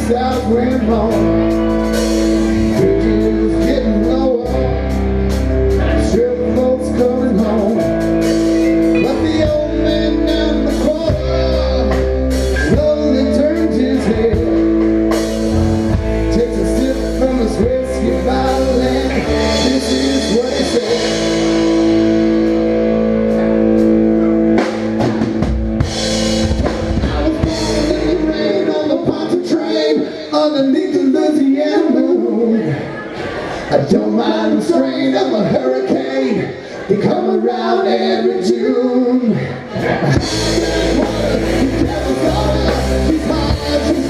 South wind home, bridges getting lower, strip boats coming home. But the old man down the corner slowly turns his head, takes a sip from his whiskey bottle, and this is what he said. Underneath the Louisiana moon, I don't mind the strain of a hurricane. They come around every June. She's hard, she's